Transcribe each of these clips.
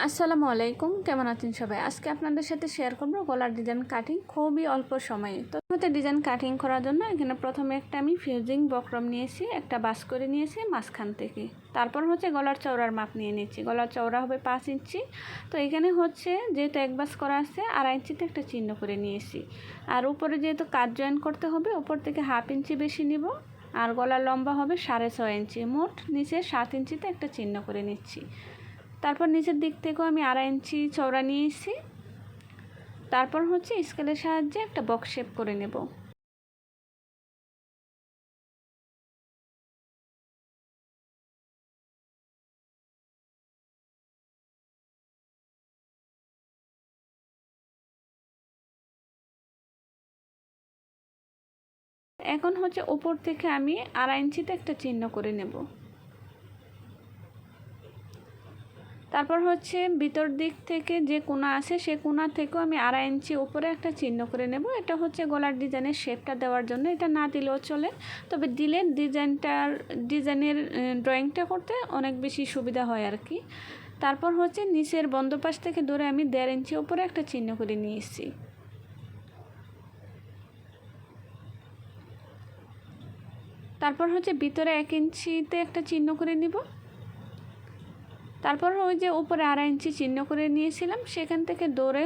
আসসালামু আলাইকুম, কেমন আছেন সবাই? আজকে আপনাদের সাথে শেয়ার করব গলার ডিজাইন কাটিং খুবই অল্প সময়ে। তো ডিজাইন কাটিং করার জন্য এখানে প্রথমে একটা আমি ফিউজিং বক্রম নিয়েছি, একটা বাস করে নিয়েছি মাঝখান থেকে। তারপর গলার চওড়ার মাপ নিয়ে নিচ্ছি। গলার চওড়া হবে 5 ইঞ্চি। তো এখানে যেহেতু এক বাস করা আছে, 2.5 ইঞ্চিতে একটা চিহ্ন করে নিয়েছি। আর উপরে যেহেতু কাজ জয়েন করতে হবে, উপর থেকে 1/2 ইঞ্চি বেশি নিব। আর গলার লম্বা হবে 6.5 ইঞ্চি। মোট নিচে 7 ইঞ্চিতে একটা চিহ্ন করে নিচ্ছি। তারপর নিচের দিক থেকেও আমি 2.5 ইঞ্চি চওড়া নিয়েছি। তারপর স্কেলের সাহায্যে একটা বক্স শেপ করে নেব। এখন উপর থেকে আমি 2.5 ইঞ্চিতে একটা চিহ্ন করে নেব। তারপর ভিতর দিক থেকে যে কোণা আছে সে কোণা থেকেও আমি 2.5 ইঞ্চি উপরে একটা চিহ্ন করে নেব। এটা গলার ডিজাইনের শেপটা দেওয়ার জন্য। এটা না দিলেও চলে, তবে দিলে ডিজাইনের ড্রয়িংটা করতে অনেক বেশি সুবিধা হয় আর কি। তারপর নিচের বন্ধ পাশ থেকে ধরে আমি 1.5 ইঞ্চি উপরে একটা চিহ্ন করে নিয়েছি। তারপর ভিতরে 1 ইঞ্চিতে একটা চিহ্ন করে নিব। তারপর উপরে 2.5 ইঞ্চি চিহ্ন করে নিয়েছিলাম, সেখান থেকে ধরে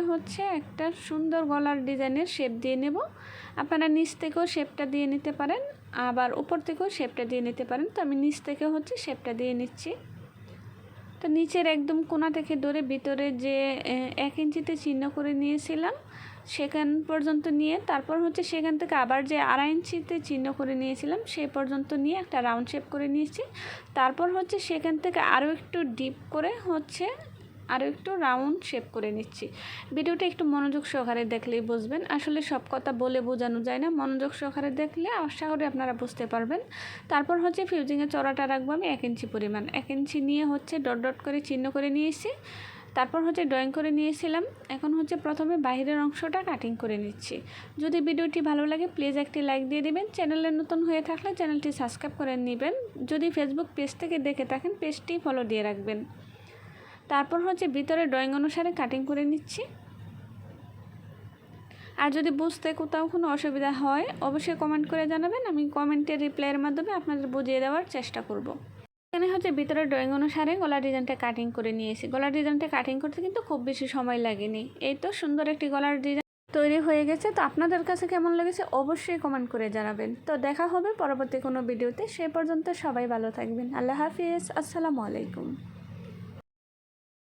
একটা সুন্দর গলার ডিজাইনের শেপ দিয়ে নেব। আপনারা নিচ থেকেও শেপটা দিয়ে নিতে পারেন, আবার উপর থেকেও শেপটা দিয়ে নিতে পারেন। তো আমি নিচ থেকে শেপটা দিয়ে নিচ্ছি। তো নিচের একদম কোণা থেকে ধরে ভিতরে যে 1 ইঞ্চিতে চিহ্ন করে নিয়েছিলাম সেখান পর্যন্ত নিয়ে, তারপর সেখান থেকে আবার যে 2.5 ইঞ্চিতে চিহ্ন করে নিয়েছিলাম সেই পর্যন্ত নিয়ে একটা রাউন্ড শেপ করে নিয়েছি। তারপর সেখান থেকে আরও একটু ডিপ করে আরও একটু রাউন্ড শেপ করে নিচ্ছি। ভিডিওটা একটু মনোযোগ সহকারে দেখলেই বুঝবেন। আসলে সব কথা বলে বোঝানো যায় না, মনোযোগ সহকারে দেখলে আশা করি আপনারা বুঝতে পারবেন। তারপর ফিউজিংয়ের চওড়াটা রাখবো আমি 1 ইঞ্চি পরিমাণ। 1 ইঞ্চি নিয়ে ডট ডট করে চিহ্ন করে নিয়েছি। তারপর ড্রয়িং করে নিয়েছিলাম। এখন প্রথমে বাইরের অংশটা কাটিং করে নিচ্ছি। যদি ভিডিওটি ভালো লাগে প্লিজ একটি লাইক দিয়ে দেবেন। চ্যানেলে নতুন হয়ে থাকলে চ্যানেলটি সাবস্ক্রাইব করে নেবেন। যদি ফেসবুক পেজ থেকে দেখে থাকেন পেজটি ফলো দিয়ে রাখবেন। তারপর ভিতরে ড্রয়িং অনুসারে কাটিং করে নিচ্ছি। আর যদি বুঝতে কোথাও কোনো অসুবিধা হয় অবশ্যই কমেন্ট করে জানাবেন, আমি কমেন্টের রিপ্লাইয়ের মাধ্যমে আপনাদের বুঝিয়ে দেওয়ার চেষ্টা করব। এখানে ভিতরে ড্রয়িং অনুসারে গলার ডিজাইনটা কাটিং করে নিয়েছি। গলার ডিজাইনটা কাটিং করতে কিন্তু খুব বেশি সময় লাগেনি। এই তো সুন্দর একটি গলার ডিজাইন তৈরি হয়ে গেছে। তো আপনাদের কাছে কেমন লেগেছে অবশ্যই কমেন্ট করে জানাবেন। তো দেখা হবে পরবর্তী কোনো ভিডিওতে। সে পর্যন্ত সবাই ভালো থাকবেন। আল্লাহ হাফিজ, আসসালামু আলাইকুম।